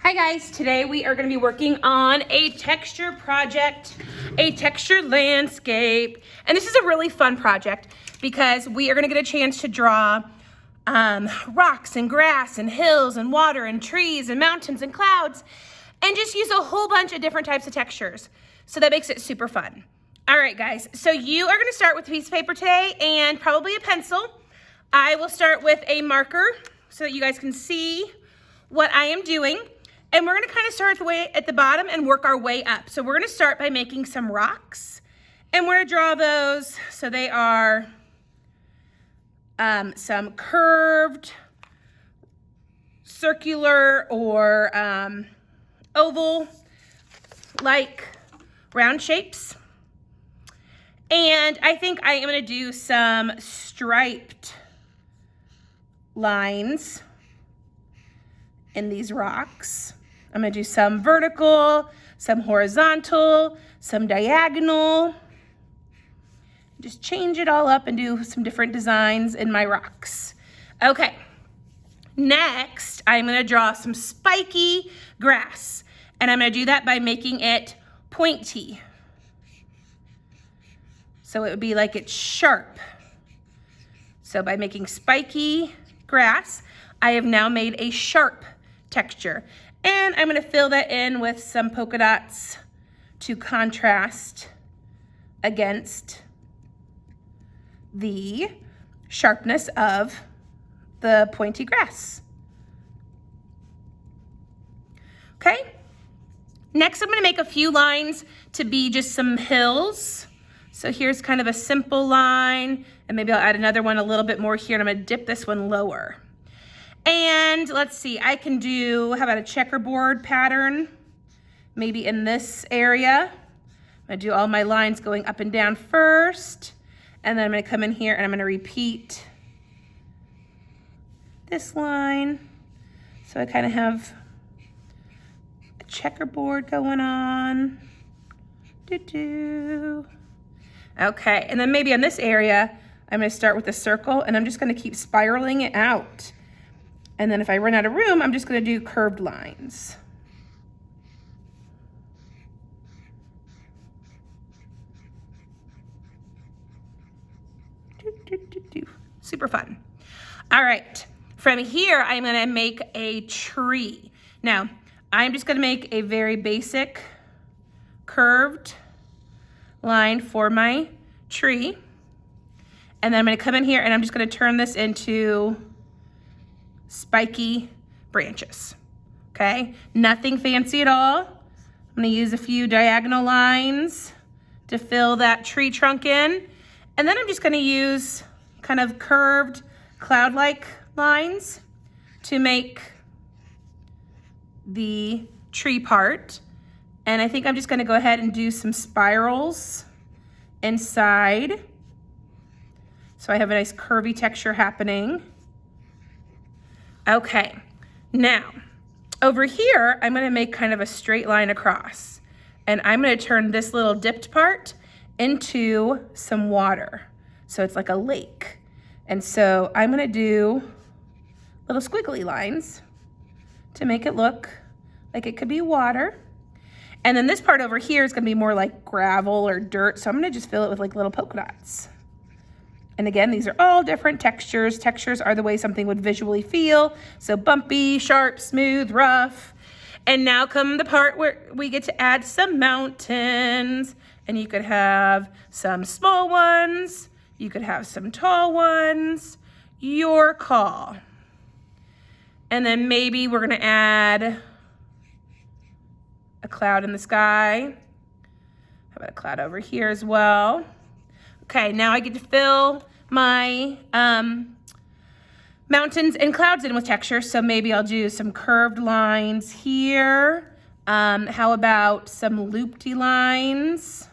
Hi guys, today we are going to be working on a texture project, a texture landscape. And this is a really fun project because we are going to get a chance to draw rocks and grass and hills and water and trees and mountains and clouds and just use a whole bunch of different types of textures. So that makes it super fun. All right guys, so you are going to start with a piece of paper today and probably a pencil. I will start with a marker so that you guys can see what I am doing. And we're gonna kind of start at the bottom and work our way up. So we're gonna start by making some rocks. And we're gonna draw those so they are some curved, circular, or oval-like round shapes. And I think I am gonna do some striped lines in these rocks. I'm gonna do some vertical, some horizontal, some diagonal. Just change it all up and do some different designs in my rocks. Okay, next I'm gonna draw some spiky grass. And I'm gonna do that by making it pointy. So it would be like it's sharp. So by making spiky grass, I have now made a sharp texture. And I'm gonna fill that in with some polka dots to contrast against the sharpness of the pointy grass. Okay, next I'm gonna make a few lines to be just some hills. So here's kind of a simple line, and maybe I'll add another one a little bit more here, and I'm gonna dip this one lower. And let's see, I can do, how about a checkerboard pattern? Maybe in this area. I'm gonna do all my lines going up and down first, and then I'm gonna come in here and I'm gonna repeat this line. So I kind of have a checkerboard going on. Okay, and then maybe on this area, I'm gonna start with a circle and I'm just gonna keep spiraling it out. And then if I run out of room, I'm just gonna do curved lines. Super fun. All right, from here, I'm gonna make a tree. Now, I'm just gonna make a very basic curved line for my tree. And then I'm gonna come in here and I'm just gonna turn this into spiky branches, okay? Nothing fancy at all. I'm gonna use a few diagonal lines to fill that tree trunk in. And then I'm just gonna use kind of curved cloud-like lines to make the tree part. And I think I'm just gonna go ahead and do some spirals inside. So I have a nice curvy texture happening. Okay, now over here, I'm gonna make kind of a straight line across, and I'm gonna turn this little dipped part into some water. So it's like a lake. And so I'm gonna do little squiggly lines to make it look like it could be water. And then this part over here is gonna be more like gravel or dirt. So I'm gonna just fill it with like little polka dots. And again, these are all different textures. Textures are the way something would visually feel. So bumpy, sharp, smooth, rough. And now come the part where we get to add some mountains. And you could have some small ones. You could have some tall ones. Your call. And then maybe we're gonna add a cloud in the sky. How about a cloud over here as well? Okay, now I get to fill my mountains and clouds in with texture. So maybe I'll do some curved lines here. How about some loopty lines?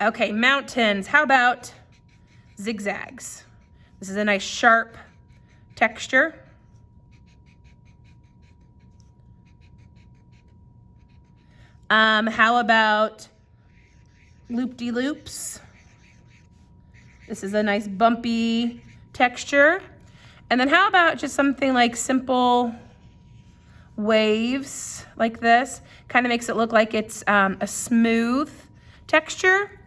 Okay, mountains. How about zigzags? This is a nice sharp texture. How about loop-de-loops? This is a nice bumpy texture. And then how about just something like simple waves like this. Kind of makes it look like it's a smooth texture.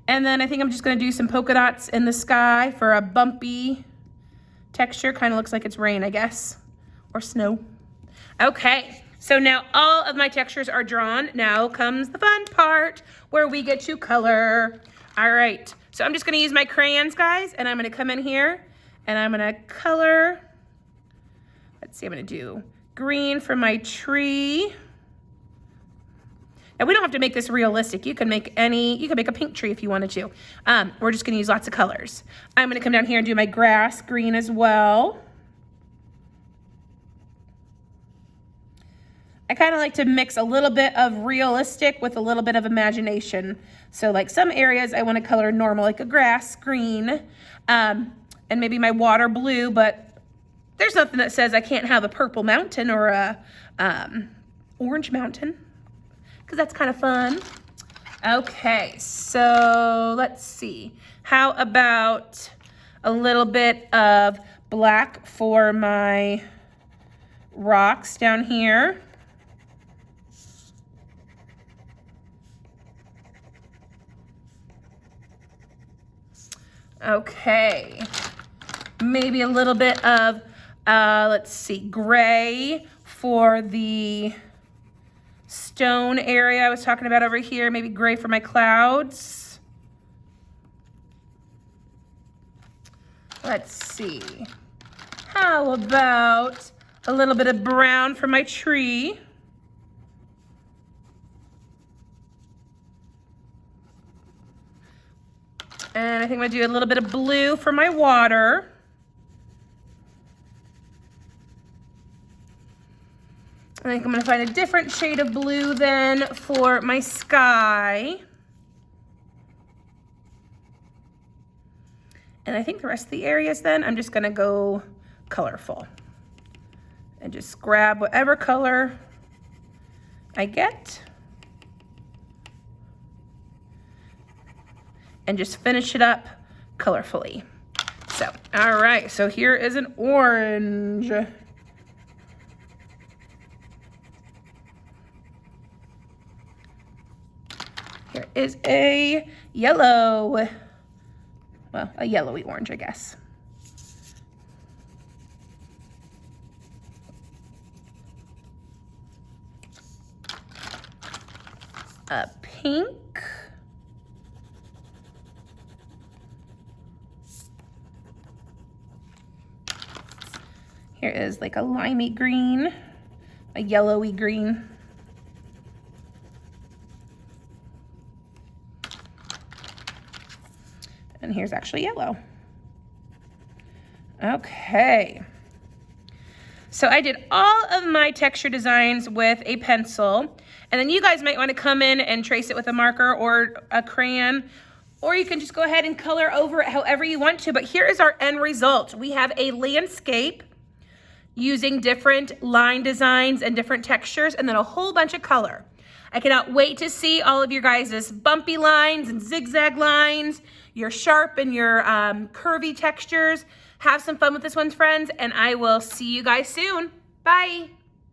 And then I think I'm just gonna do some polka dots in the sky for a bumpy texture. Kind of looks like it's rain, I guess, or snow. Okay, so now all of my textures are drawn. Now comes the fun part where we get to color. All right, so I'm just gonna use my crayons, guys, and I'm gonna come in here and I'm gonna color. Let's see, I'm gonna do green for my tree. Now we don't have to make this realistic. You can make a pink tree if you wanted to. We're just gonna use lots of colors. I'm gonna come down here and do my grass green as well. I kind of like to mix a little bit of realistic with a little bit of imagination. So like some areas I want to color normal, like a grass green, and maybe my water blue, but there's nothing that says I can't have a purple mountain or a orange mountain, because that's kind of fun. Okay, so let's see. How about a little bit of black for my rocks down here? Okay, maybe a little bit of, let's see, gray for the stone area I was talking about over here. Maybe gray for my clouds. Let's see. How about a little bit of brown for my tree? And I think I'm gonna do a little bit of blue for my water. I think I'm gonna find a different shade of blue then for my sky. And I think the rest of the areas then, I'm just gonna go colorful. And just grab whatever color I get. And just finish it up colorfully. So, all right, so here is an orange. Here is a yellow. Well, a yellowy orange, I guess. A pink. Here is like a limey green, a yellowy green. And here's actually yellow. Okay. So I did all of my texture designs with a pencil, and then you guys might want to come in and trace it with a marker or a crayon, or you can just go ahead and color over it however you want to. But here is our end result. We have a landscape using different line designs and different textures, and then a whole bunch of color. I cannot wait to see all of your guys' bumpy lines and zigzag lines, your sharp and your curvy textures. Have some fun with this one, friends, and I will see you guys soon. Bye.